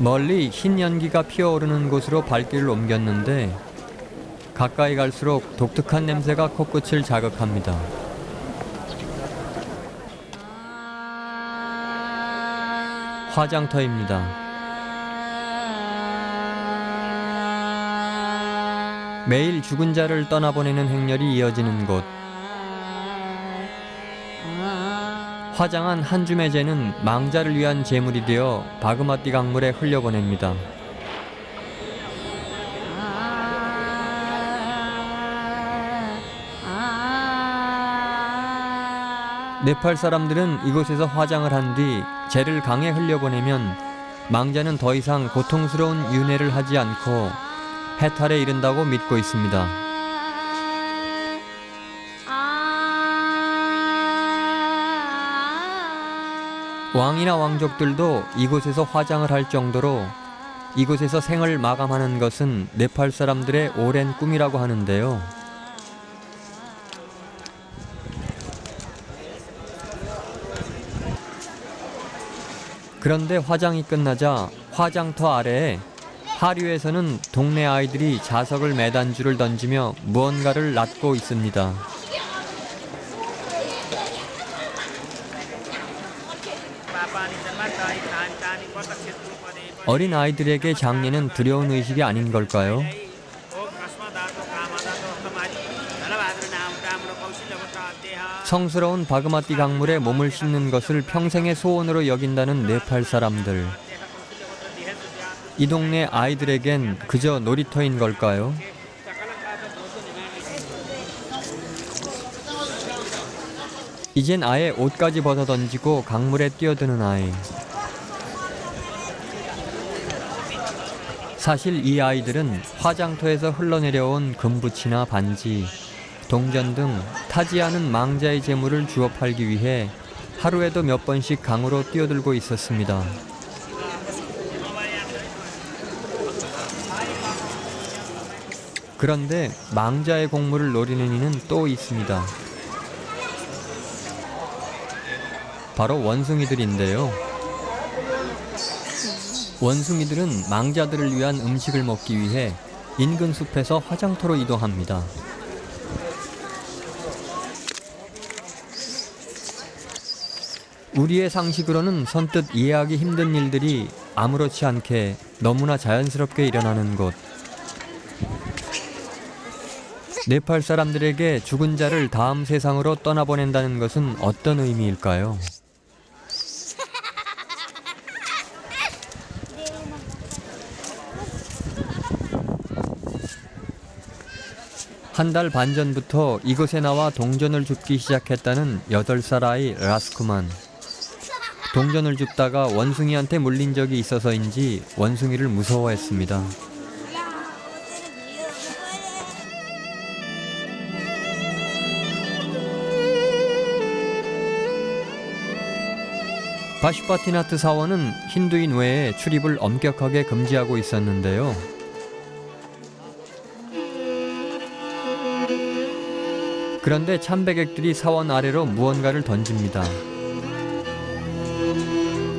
멀리 흰 연기가 피어오르는 곳으로 발길을 옮겼는데 가까이 갈수록 독특한 냄새가 코끝을 자극합니다. 화장터입니다. 매일 죽은 자를 떠나보내는 행렬이 이어지는 곳. 화장한 한 줌의 재는 망자를 위한 제물이 되어 바그마티 강물에 흘려보냅니다. 네팔 사람들은 이곳에서 화장을 한 뒤 재를 강에 흘려보내면 망자는 더 이상 고통스러운 윤회를 하지 않고 해탈에 이른다고 믿고 있습니다. 왕이나 왕족들도 이곳에서 화장을 할 정도로 이곳에서 생을 마감하는 것은 네팔 사람들의 오랜 꿈이라고 하는데요. 그런데 화장이 끝나자 화장터 아래에 하류에서는 동네 아이들이 자석을 매단 줄을 던지며 무언가를 낫고 있습니다. 어린 아이들에게 장례는 두려운 의식이 아닌 걸까요? 성스러운 바그마티 강물에 몸을 씻는 것을 평생의 소원으로 여긴다는 네팔 사람들. 이 동네 아이들에겐 그저 놀이터인 걸까요? 이젠 아예 옷까지 벗어 던지고 강물에 뛰어드는 아이. 사실 이 아이들은 화장터에서 흘러내려온 금붙이나 반지, 동전 등 타지 않은 망자의 재물을 주워 팔기 위해 하루에도 몇 번씩 강으로 뛰어들고 있었습니다. 그런데 망자의 공물을 노리는 이는 또 있습니다. 바로 원숭이들인데요. 원숭이들은 망자들을 위한 음식을 먹기 위해 인근 숲에서 화장터로 이동합니다. 우리의 상식으로는 선뜻 이해하기 힘든 일들이 아무렇지 않게 너무나 자연스럽게 일어나는 곳. 네팔 사람들에게 죽은 자를 다음 세상으로 떠나보낸다는 것은 어떤 의미일까요? 한 달 반 전부터 이곳에 나와 동전을 줍기 시작했다는 8살 아이 라스쿠만. 동전을 줍다가 원숭이한테 물린 적이 있어서인지 원숭이를 무서워했습니다. 파슈파티나트 사원은 힌두인 외에 출입을 엄격하게 금지하고 있었는데요. 그런데 참배객들이 사원 아래로 무언가를 던집니다.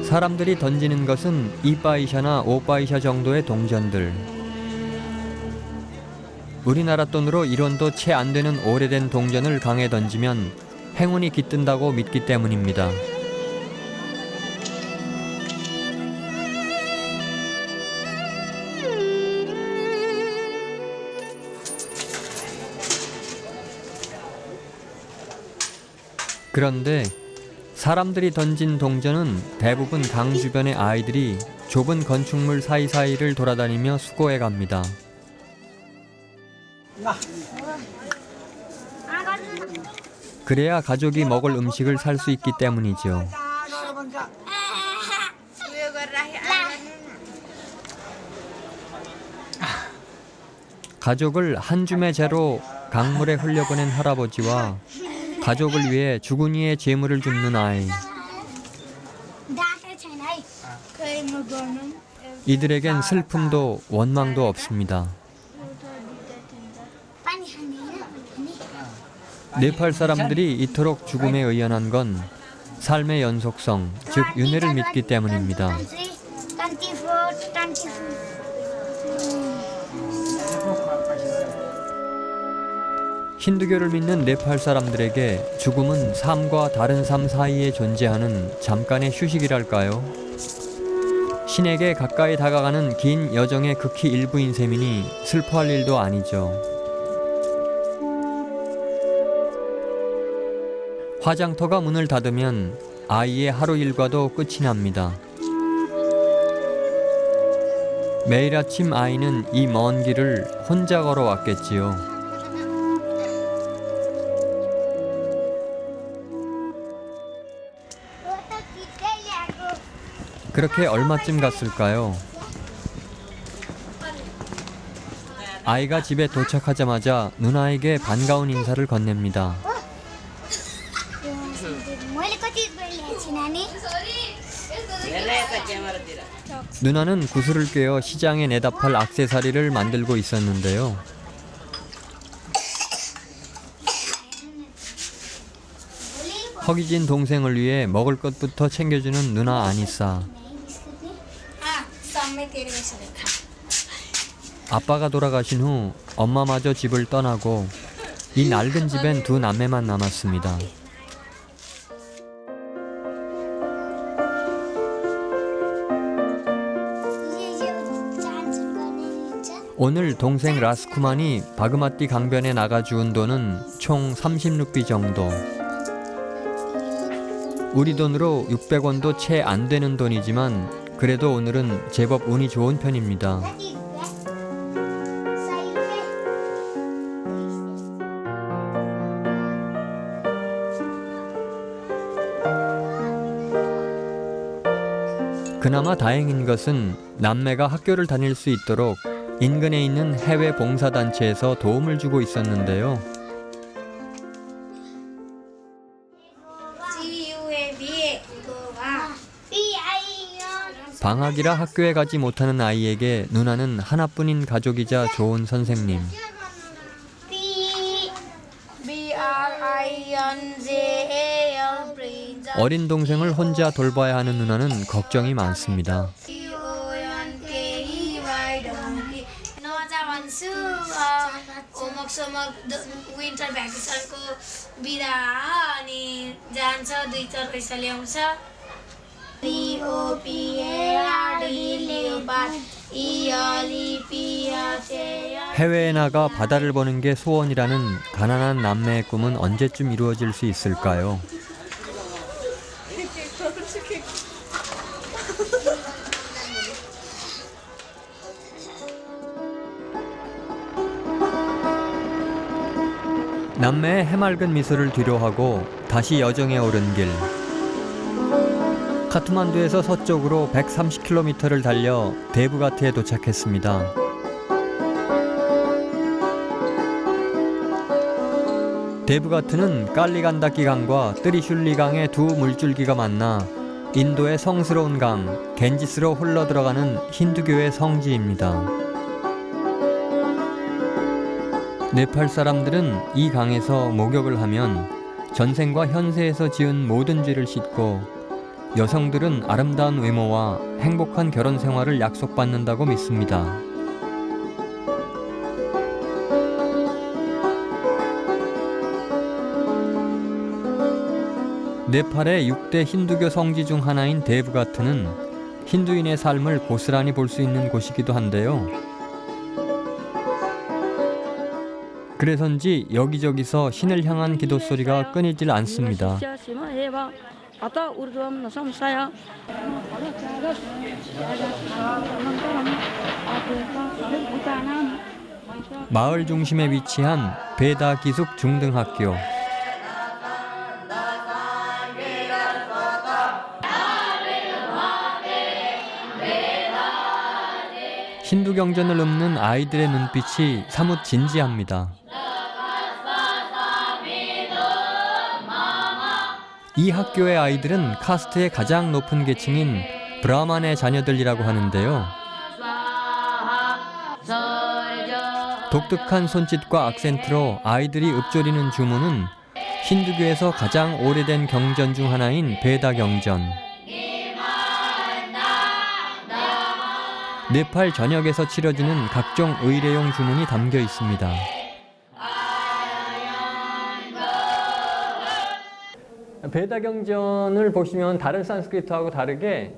사람들이 던지는 것은 2바이샤나 5바이샤 정도의 동전들. 우리나라 돈으로 1원도 채 안 되는 오래된 동전을 강에 던지면 행운이 깃든다고 믿기 때문입니다. 그런데 사람들이 던진 동전은 대부분 강 주변의 아이들이 좁은 건축물 사이사이를 돌아다니며 수거해 갑니다. 그래야 가족이 먹을 음식을 살 수 있기 때문이죠. 가족을 한 줌의 재로 강물에 흘려보낸 할아버지와 가족을 위해 죽은 이의 재물을 줍는 아이. 이들에겐 슬픔도 원망도 없습니다. 네팔 사람들이 이토록 죽음에 의연한 건 삶의 연속성, 즉 윤회를 믿기 때문입니다. 힌두교를 믿는 네팔 사람들에게 죽음은 삶과 다른 삶 사이에 존재하는 잠깐의 휴식이랄까요? 신에게 가까이 다가가는 긴 여정의 극히 일부인 셈이니 슬퍼할 일도 아니죠. 화장터가 문을 닫으면 아이의 하루 일과도 끝이 납니다. 매일 아침 아이는 이 먼 길을 혼자 걸어왔겠지요. 그렇게 얼마쯤 갔을까요? 아이가 집에 도착하자마자 누나에게 반가운 인사를 건넵니다. 누나는 구슬을 꿰어 시장에 내다 팔 액세서리를 만들고 있었는데요. 허기진 동생을 위해 먹을 것부터 챙겨주는 누나 아니사. 아빠가 돌아가신 후 엄마마저 집을 떠나고 이 낡은 집엔 두 남매만 남았습니다. 오늘 동생 라스쿠만이 바그마티 강변에 나가 주운 돈은 총 30루피 정도. 우리 돈으로 600원도 채 안 되는 돈이지만 그래도 오늘은 제법 운이 좋은 편입니다. 그나마 다행인 것은 남매가 학교를 다닐 수 있도록 인근에 있는 해외 봉사단체에서 도움을 주고 있었는데요. 방학이라 학교에 가지 못하는 아이에게 누나는 하나뿐인 가족이자 좋은 선생님. 어린 동생을 혼자 돌봐야 하는 누나는 걱정이 많습니다. 해외에 나가 바다를 보는 게 소원이라는 가난한 남매의 꿈은 언제쯤 이루어질 수 있을까요? 남매의 해맑은 미소를 뒤로하고 다시 여정에 오른 길. 카트만두에서 서쪽으로 130km를 달려 데부가트에 도착했습니다. 데부가트는 깔리간다키 강과 뜨리슐리 강의 두 물줄기가 만나 인도의 성스러운 강 겐지스로 흘러들어가는 힌두교의 성지입니다. 네팔 사람들은 이 강에서 목욕을 하면 전생과 현세에서 지은 모든 죄를 씻고 여성들은 아름다운 외모와 행복한 결혼 생활을 약속받는다고 믿습니다. 네팔의 6대 힌두교 성지 중 하나인 데부가트는 힌두인의 삶을 고스란히 볼 수 있는 곳이기도 한데요. 그래서인지 여기저기서 신을 향한 기도 소리가 끊이질 않습니다. 마을 중심에 위치한 베다 기숙 중등학교. 힌두 경전을 읊는 아이들의 눈빛이 사뭇 진지합니다. 이 학교의 아이들은 카스트의 가장 높은 계층인 브라만의 자녀들이라고 하는데요. 독특한 손짓과 악센트로 아이들이 읊조리는 주문은 힌두교에서 가장 오래된 경전 중 하나인 베다 경전. 네팔 전역에서 치러지는 각종 의례용 주문이 담겨 있습니다. 베다 경전을 보시면 다른 산스크리트하고 다르게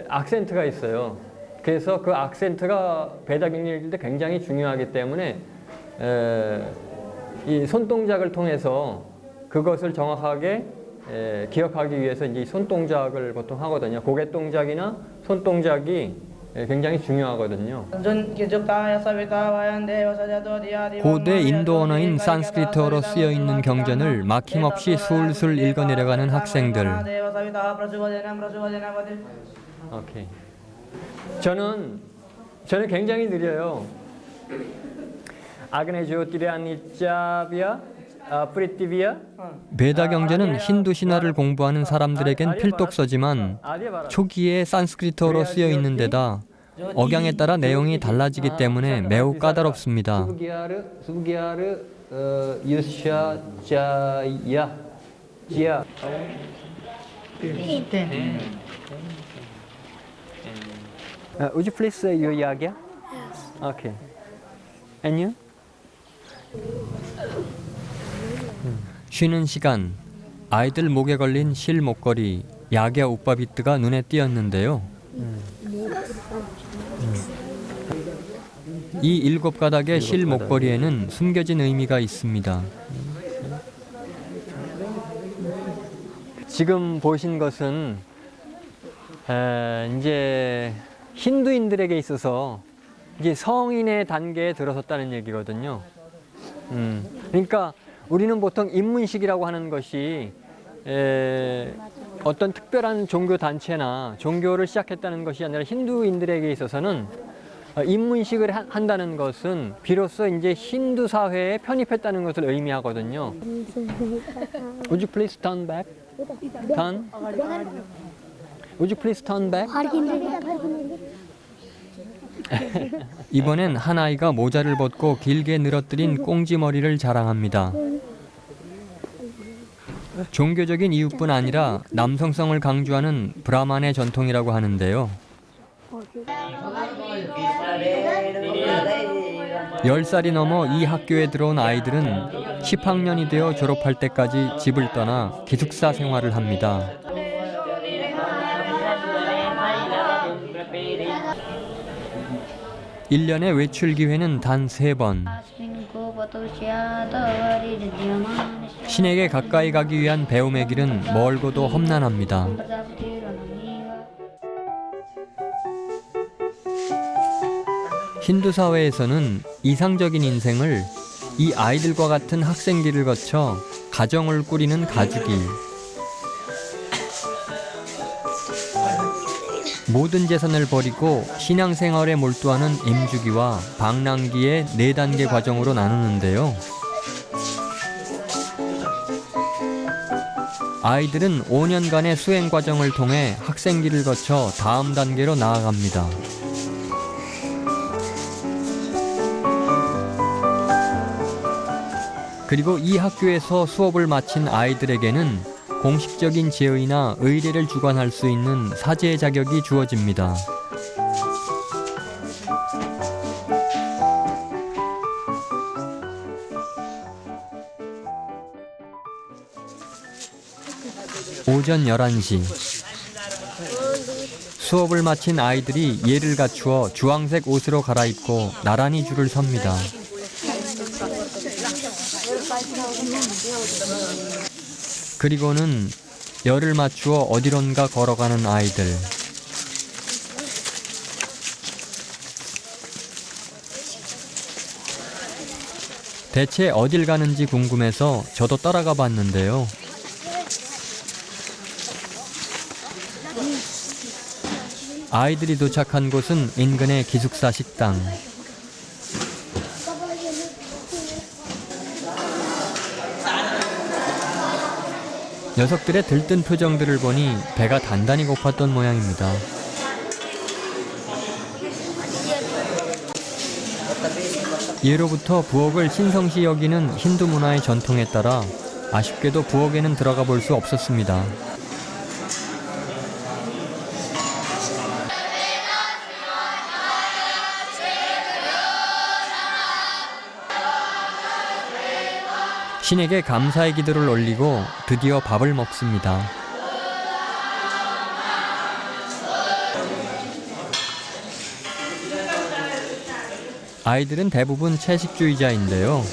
악센트가 있어요. 그래서 그 악센트가 베다 경전을 읽을 때 굉장히 중요하기 때문에 이 손동작을 통해서 그것을 정확하게 기억하기 위해서 이제 손동작을 보통 하거든요. 고개 동작이나 손동작이 굉장히 중요하거든요. 고대 인도 언어인 산스크리트어로 쓰여 있는 경전을 막힘없이 술술 읽어내려가는 학생들. 오케이. 저는 굉장히 느려요. 아그네 조티레아니짜비아 프리티비아. 베다 경전은 힌두 신화를 공부하는 사람들에겐 필독서지만 초기에 산스크리트어로 쓰여 있는 데다 억양에 따라 내용이 달라지기 때문에 매우 까다롭습니다. Would you please say your yagya? Yes. Okay. And you? 쉬는 시간, 아이들 목에 걸린 실 목걸이, 야갸 우빠비트가 눈에 띄었는데요. 이 7가닥의 실 목걸이에는 숨겨진 의미가 있습니다. 지금 보신 것은 이제 힌두인들에게 있어서 이제 성인의 단계에 들어섰다는 얘기거든요. 그러니까 우리는 보통 입문식이라고 하는 것이 어떤 특별한 종교 단체나 종교를 시작했다는 것이 아니라 힌두인들에게 있어서는 입문식을 한다는 것은 비로소 이제 힌두 사회에 편입했다는 것을 의미하거든요. Would you please turn back? Turn? Would you please turn back? 이번엔 한 아이가 모자를 벗고 길게 늘어뜨린 꽁지머리를 자랑합니다. 종교적인 이유뿐 아니라 남성성을 강조하는 브라만의 전통이라고 하는데요. 10살이 넘어 이 학교에 들어온 아이들은 10학년이 되어 졸업할 때까지 집을 떠나 기숙사 생활을 합니다. (1년의) 외출 기회는 단 3번. 신에게 가까이 가기 위한 배움의 길은 멀고도 험난합니다. 힌두 사회에서는 이상적인 인생을 이 아이들과 같은 학생길을 거쳐 가정을 꾸리는 가주길, 모든 재산을 버리고 신앙생활에 몰두하는 임주기와 방랑기의 4단계 과정으로 나누는데요. 아이들은 5년간의 수행 과정을 통해 학생기를 거쳐 다음 단계로 나아갑니다. 그리고 이 학교에서 수업을 마친 아이들에게는 공식적인 제의나 의례를 주관할 수 있는 사제의 자격이 주어집니다. 오전 11시. 수업을 마친 아이들이 예를 갖추어 주황색 옷으로 갈아입고 나란히 줄을 섭니다. 그리고는 열을 맞추어 어디론가 걸어가는 아이들. 대체 어딜 가는지 궁금해서 저도 따라가 봤는데요. 아이들이 도착한 곳은 인근의 기숙사 식당. 녀석들의 들뜬 표정들을 보니 배가 단단히 고팠던 모양입니다. 예로부터 부엌을 신성시 여기는 힌두 문화의 전통에 따라 아쉽게도 부엌에는 들어가 볼 수 없었습니다. 신에게 감사의 기도를 올리고 드디어 밥을 먹습니다. 아이들은 대부분 채식주의자인데요.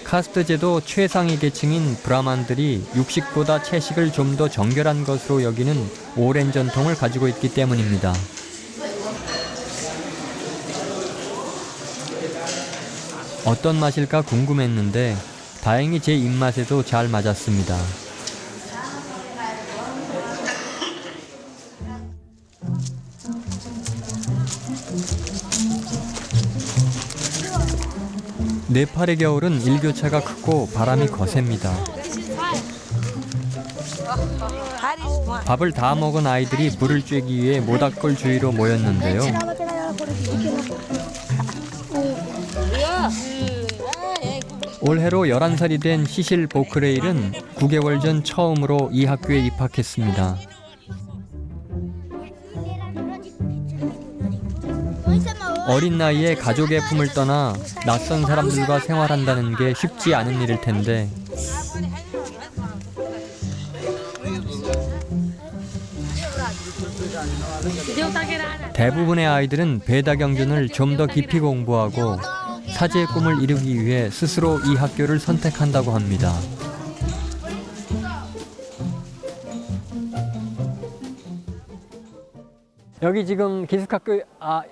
카스트 제도 최상위 계층인 브라만들이 육식보다 채식을 좀 더 정결한 것으로 여기는 오랜 전통을 가지고 있기 때문입니다. 어떤 맛일까 궁금했는데 다행히 제 입맛에도 잘 맞았습니다. 네팔의 겨울은 일교차가 크고 바람이 거셉니다. 밥을 다 먹은 아이들이 물을 쬐기 위해 모닥불 주위로 모였는데요. 올해로 11살이 된 시실 보크레일은 9개월 전 처음으로 이 학교에 입학했습니다. 어린 나이에 가족의 품을 떠나 낯선 사람들과 생활한다는 게 쉽지 않은 일일 텐데 대부분의 아이들은 배다 경전을 좀 더 깊이 공부하고 사제의 꿈을 이루기 위해 스스로 이 학교를 선택한다고 합니다. 여기 지금 기숙학교에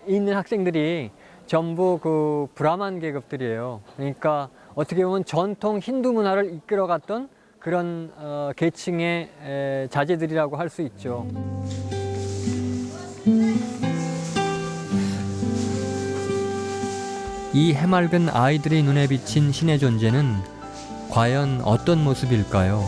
있는 학생들이 전부 그 브라만 계급들이에요. 그러니까 어떻게 보면 전통 힌두 문화를 이끌어갔던 그런 계층의 자제들이라고 할 수 있죠. 이 해맑은 아이들의 눈에 비친 신의 존재는 과연 어떤 모습일까요?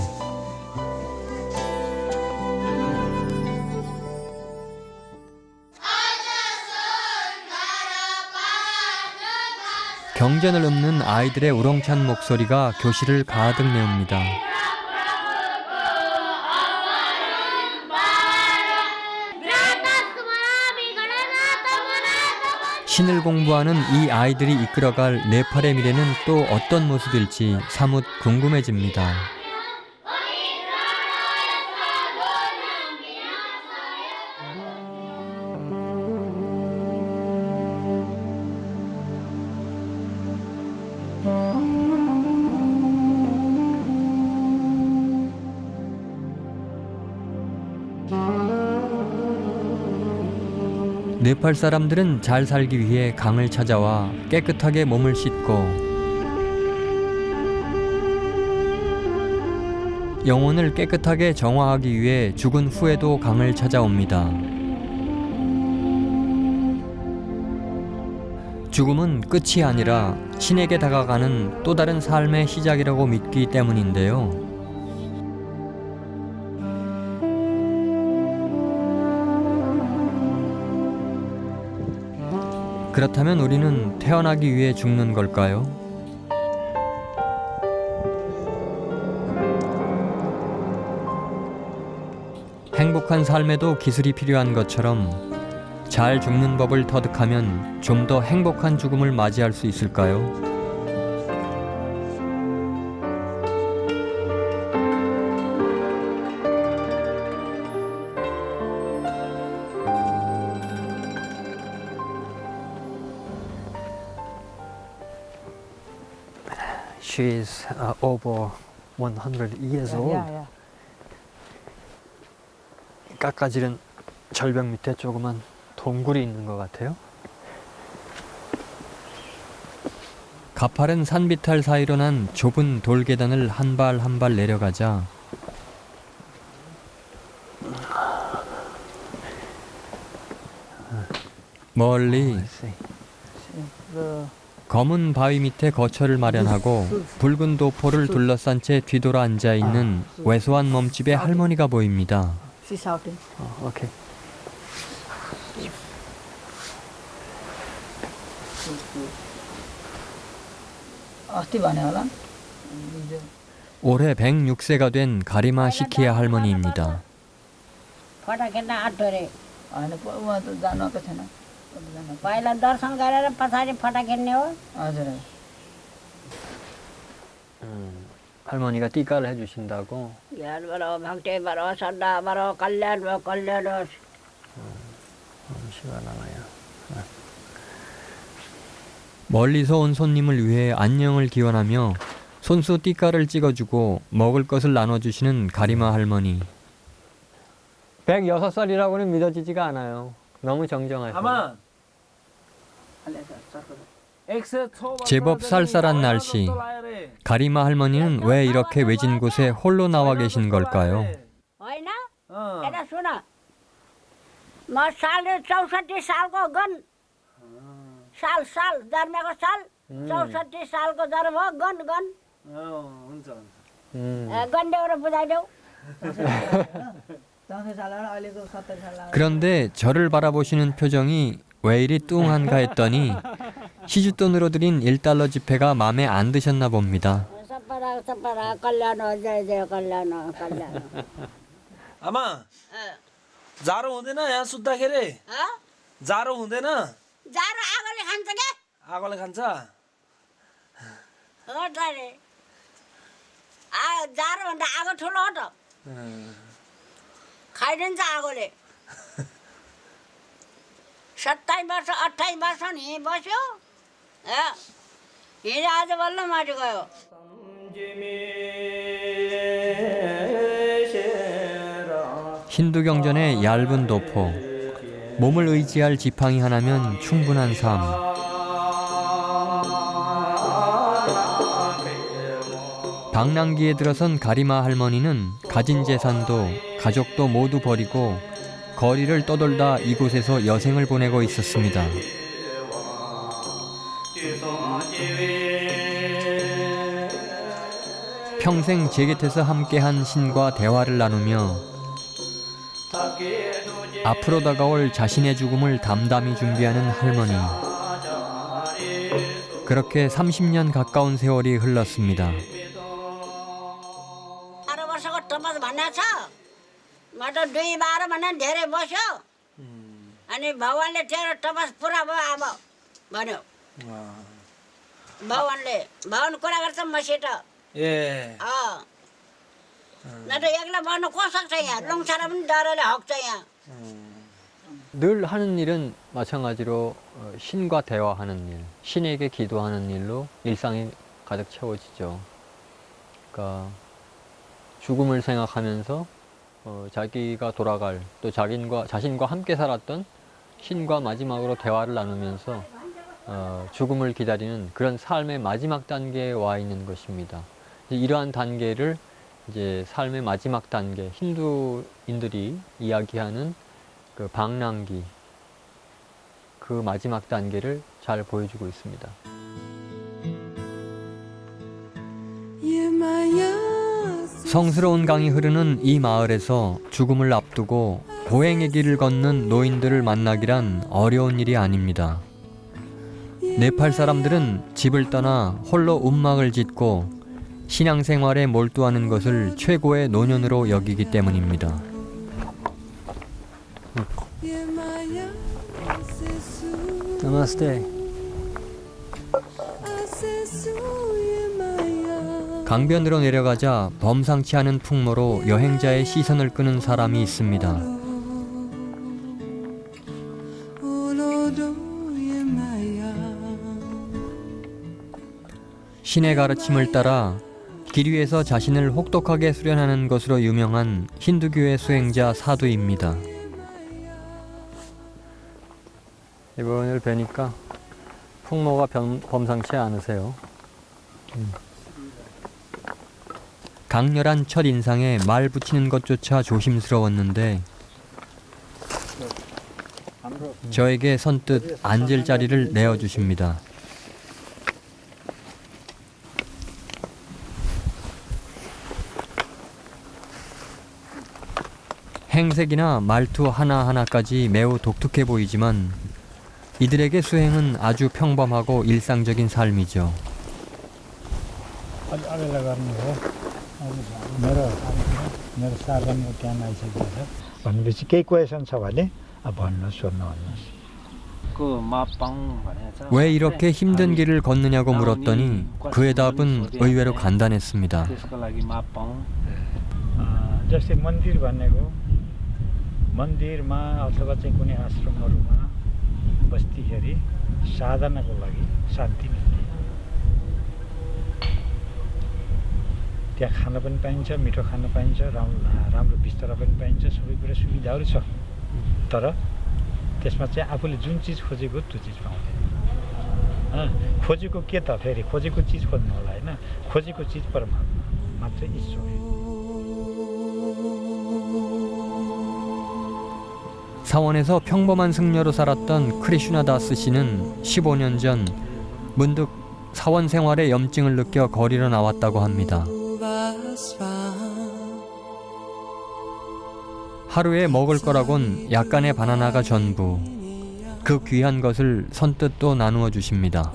경전을 읊는 아이들의 우렁찬 목소리가 교실을 가득 메웁니다. 신을 공부하는 이 아이들이 이끌어갈 네팔의 미래는 또 어떤 모습일지 사뭇 궁금해집니다. 네팔 사람들은 잘 살기 위해 강을 찾아와 깨끗하게 몸을 씻고 영혼을 깨끗하게 정화하기 위해 죽은 후에도 강을 찾아옵니다. 죽음은 끝이 아니라 신에게 다가가는 또 다른 삶의 시작이라고 믿기 때문인데요. 그렇다면 우리는 태어나기 위해 죽는 걸까요? 행복한 삶에도 기술이 필요한 것처럼 잘 죽는 법을 터득하면 좀 더 행복한 죽음을 맞이할 수 있을까요? She is over 100 years old. Yeah. 깎아지른 절벽 밑에 조그만 동굴이 있는 것 같아요. 가파른 산비탈 사이로 난 좁은 돌계단을 한 발 한 발 내려가자 멀리 검은 바위 밑에 거처를 마련하고 붉은 도포를 둘러싼 채 뒤돌아 앉아 있는 왜소한 몸집의 할머니가 보입니다. 오케이. 올해 106세가 된 가리마 시키야 할머니입니다. पहिला दर्शन गरेर पछाडि फटा खेल्ने हो हजुर 할머니가 띠까를 해주신다고? यादबाट भक्तिबाट श्रद्धाबाट कल्याण भयो कल्याण होस् 멀리서 온 손님을 위해 안녕을 기원하며 손수 띠까를 찍어주고 먹을 것을 나눠주시는 가리마 할머니. 106살이라고는 믿어지지가 않아요. 너무 정정하세요. 아마 제법 쌀쌀한 날씨. 가리마 할머니는 왜 이렇게 외진 곳에 홀로 나와 계신 걸까요? होइन यता सुन म साल 64 सालको गन साल साल जन्मेको साल 64 सालको जन्म हो गन गन हुन्छ गन्डेबाट बुझाइदेऊ 64 सालबाट अहिलेको 70 साल 그런데 저를 바라보시는 표정이 왜 이리 뚱한가 했더니 시주돈으로 드린 1달러 지폐가 마음에 안 드셨나 봅니다. सपरा कल्याण हो जय जय कल्याण हो कल्याण आमा जाडो हुँदैन यहाँ सुत्दाखेरि जाडो हुँदैन जाडो आगोले खान्छ के आगोले खान्छ हो त रे जाडो भन्दा आगो ठुलो हो त खाइदिन्छ आगोले 27 वर्ष 28 वर्ष नि बस्यो हिजो आज बल्ल माटो गयो 힌두 경전의 얇은 도포, 몸을 의지할 지팡이 하나면 충분한 삶. 방랑기에 들어선 가리마 할머니는 가진 재산도 가족도 모두 버리고 거리를 떠돌다 이곳에서 여생을 보내고 있었습니다. 평생 제 곁에서 함께한 신과 대화를 나누며 앞으로 다가올 자신의 죽음을 담담히 준비하는 할머니. 그렇게 30년 가까운 세월이 흘렀습니다. 12 वर्षको टपस भन्ने छ म त 2-12 भन्दा धेरै बस्यो अनि भगवानले तेरो टपस पुरा भयो अब भन्यो भगवान कुरा गर्छ मसित 예 न त एक्लै बस्नु को सक्छ यहाँ लङछारा पनि डरले हक्छ यहाँ 늘 하는 일은 마찬가지로 신과 대화하는 일, 신에게 기도하는 일로 일상이 가득 채워지죠. 그러니까 죽음을 생각하면서 자기가 돌아갈 또 자신과 함께 살았던 신과 마지막으로 대화를 나누면서 죽음을 기다리는 그런 삶의 마지막 단계에 와 있는 것입니다. 이러한 단계를 이제 삶의 마지막 단계, 힌두인들이 이야기하는 그 방랑기, 그 마지막 단계를 잘 보여주고 있습니다. 성스러운 강이 흐르는 이 마을에서 죽음을 앞두고 고행의 길을 걷는 노인들을 만나기란 어려운 일이 아닙니다. 네팔 사람들은 집을 떠나 홀로 움막을 짓고 신앙생활에 몰두하는 것을 최고의 노년으로 여기기 때문입니다. 나마스테. 강변으로 내려가자 범상치 않은 풍모로 여행자의 시선을 끄는 사람이 있습니다. 신의 가르침을 따라 길 위에서 자신을 혹독하게 수련하는 것으로 유명한 힌두교의 수행자 사두입니다. 이번을 뵈니까 풍모가 범상치 않으세요. 강렬한 첫 인상에 말 붙이는 것조차 조심스러웠는데 저에게 선뜻 앉을 자리를 내어주십니다. 행색이나 말투 하나하나까지 매우 독특해 보이지만 이들에게 수행은 아주 평범하고 일상적인 삶이죠. मेरो साधनको ज्ञान आइसकेको छ भनेपछि केही क्वेसन छ भने भन्नु सोध्नु भन्नुहोस् 그 마빵 भनेछ 왜 이렇게 힘든 길을 걷느냐고 물었더니 그의 답은 의외로 간단했습니다. त्यसको लागि 마빵 जस्तै मन्दिर भनेको मन्दिरमा अथवा चाहिँ कुनै आश्रमहरूमा बस्तीखेरि साधनाको लागि शान्ति मिल्ने त्यहाँ खान पनि पाइन्छ मिठो खान पाइन्छ राम्रो बिस्तारा पनि पाइन्छ सबै कुरा सुविधाहरू छ तर त्यसमा चाहिँ आफूले जुन चिज खोजेको त्यो चिज पाउँदैन खोजेको के त फेरि खोजेको चिज खोज्नु होला होइन खोजेको चिज परमात्मा मात्र ईश्वर 사원에서 평범한 승려로 살았던 크리슈나다스 씨는 15년 전 문득 사원 생활에 염증을 느껴 거리로 나왔다고 합니다. 하루에 먹을 거라곤 약간의 바나나가 전부. 그 귀한 것을 선뜻 또 나누어 주십니다.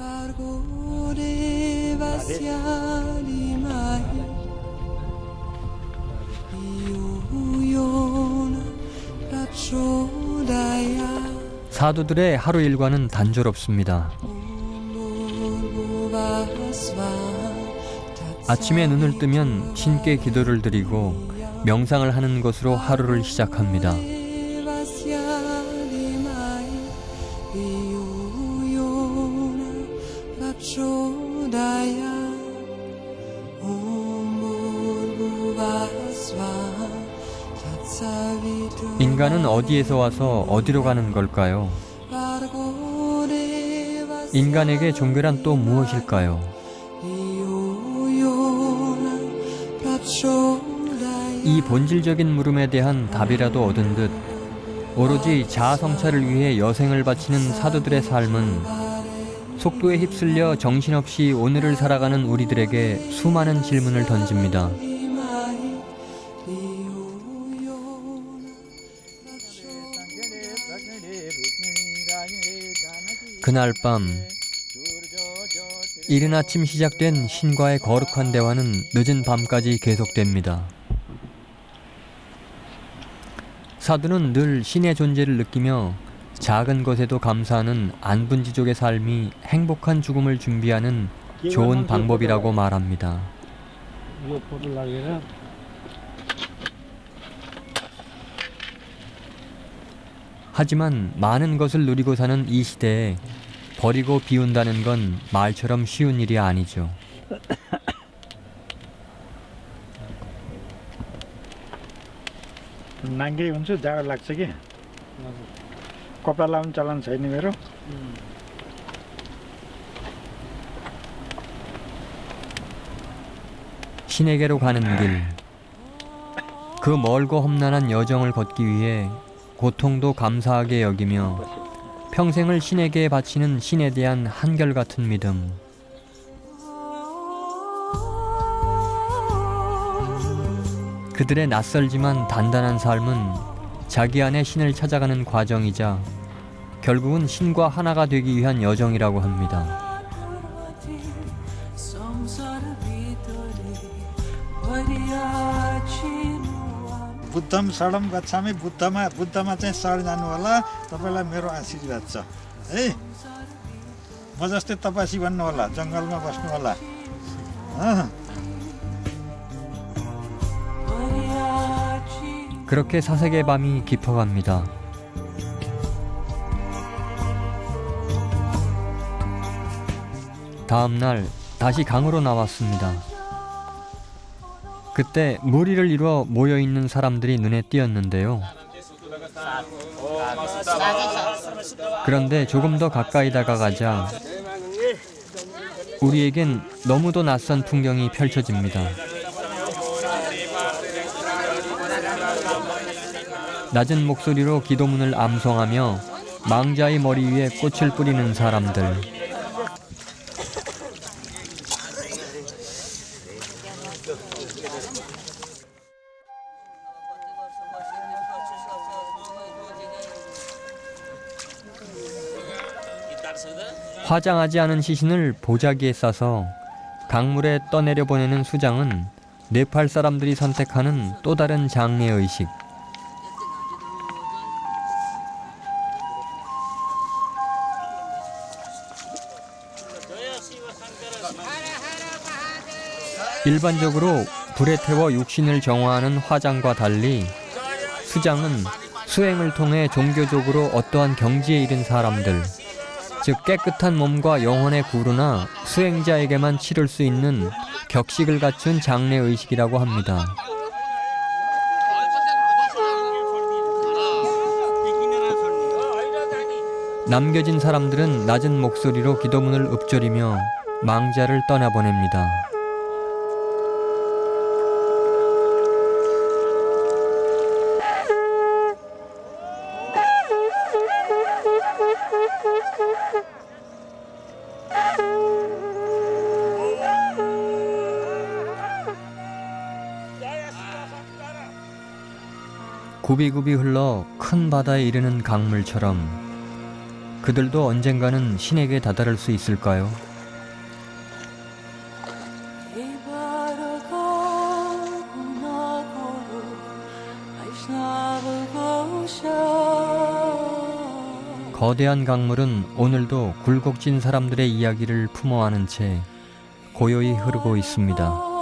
사두들의 하루 일과는 단조롭습니다. 아침에 눈을 뜨면 신께 기도를 드리고 명상을 하는 것으로 하루를 시작합니다. 인간은 어디에서 와서 어디로 가는 걸까요? 인간에게 종교란 또 무엇일까요? 이 본질적인 물음에 대한 답이라도 얻은 듯 오로지 자아 성찰을 위해 여생을 바치는 사도들의 삶은 속도에 휩쓸려 정신없이 오늘을 살아가는 우리들에게 수많은 질문을 던집니다. 그날 밤 이른 아침 시작된 신과의 거룩한 대화는 늦은 밤까지 계속됩니다. 사두는 늘 신의 존재를 느끼며 작은 것에도 감사하는 안분지족의 삶이 행복한 죽음을 준비하는 좋은 방법이라고 말합니다. 하지만 많은 것을 누리고 사는 이 시대에 버리고 비운다는 건 말처럼 쉬운 일이 아니죠. नाङ्गै हुन्छु जाडो लाग्छ कि कपडा लाउनु चलन छैन मेरो 신에게로 가는 길. 그 멀고 험난한 여정을 걷기 위해 고통도 감사하게 여기며 평생을 신에게 바치는 신에 대한 한결같은 믿음. 그들의 낯설지만 단단한 삶은 자기 안에 신을 찾아가는 과정이자 결국은 신과 하나가 되기 위한 여정이라고 합니다. बुद्धम शरणम गच्छामि बुद्धमा चाहिँ शरण जानु होला तपाईलाई मेरो आशीर्वाद छ है म जस्तै तपस्वी बन्नु होला जंगलमा बस्नु होला 그렇게 사색의 밤이 깊어갑니다. 다음 날 다시 강으로 나왔습니다. 그때 무리를 이루어 모여있는 사람들이 눈에 띄었는데요. 그런데 조금 더 가까이 다가가자 우리에겐 너무도 낯선 풍경이 펼쳐집니다. 낮은 목소리로 기도문을 암송하며 망자의 머리 위에 꽃을 뿌리는 사람들. 화장하지 않은 시신을 보자기에 싸서 강물에 떠내려 보내는 수장은 네팔 사람들이 선택하는 또 다른 장례의식. 일반적으로 불에 태워 육신을 정화하는 화장과 달리 수장은 수행을 통해 종교적으로 어떠한 경지에 이른 사람들, 즉 깨끗한 몸과 영혼의 구루나 수행자에게만 치를 수 있는 격식을 갖춘 장례의식이라고 합니다. 남겨진 사람들은 낮은 목소리로 기도문을 읊조리며 망자를 떠나보냅니다. 굽이굽이 흘러 큰 바다에 이르는 강물처럼 그들도 언젠가는 신에게 다다를 수 있을까요? 거대한 강물은 오늘도 굴곡진 사람들의 이야기를 품어 안은 채 고요히 흐르고 있습니다.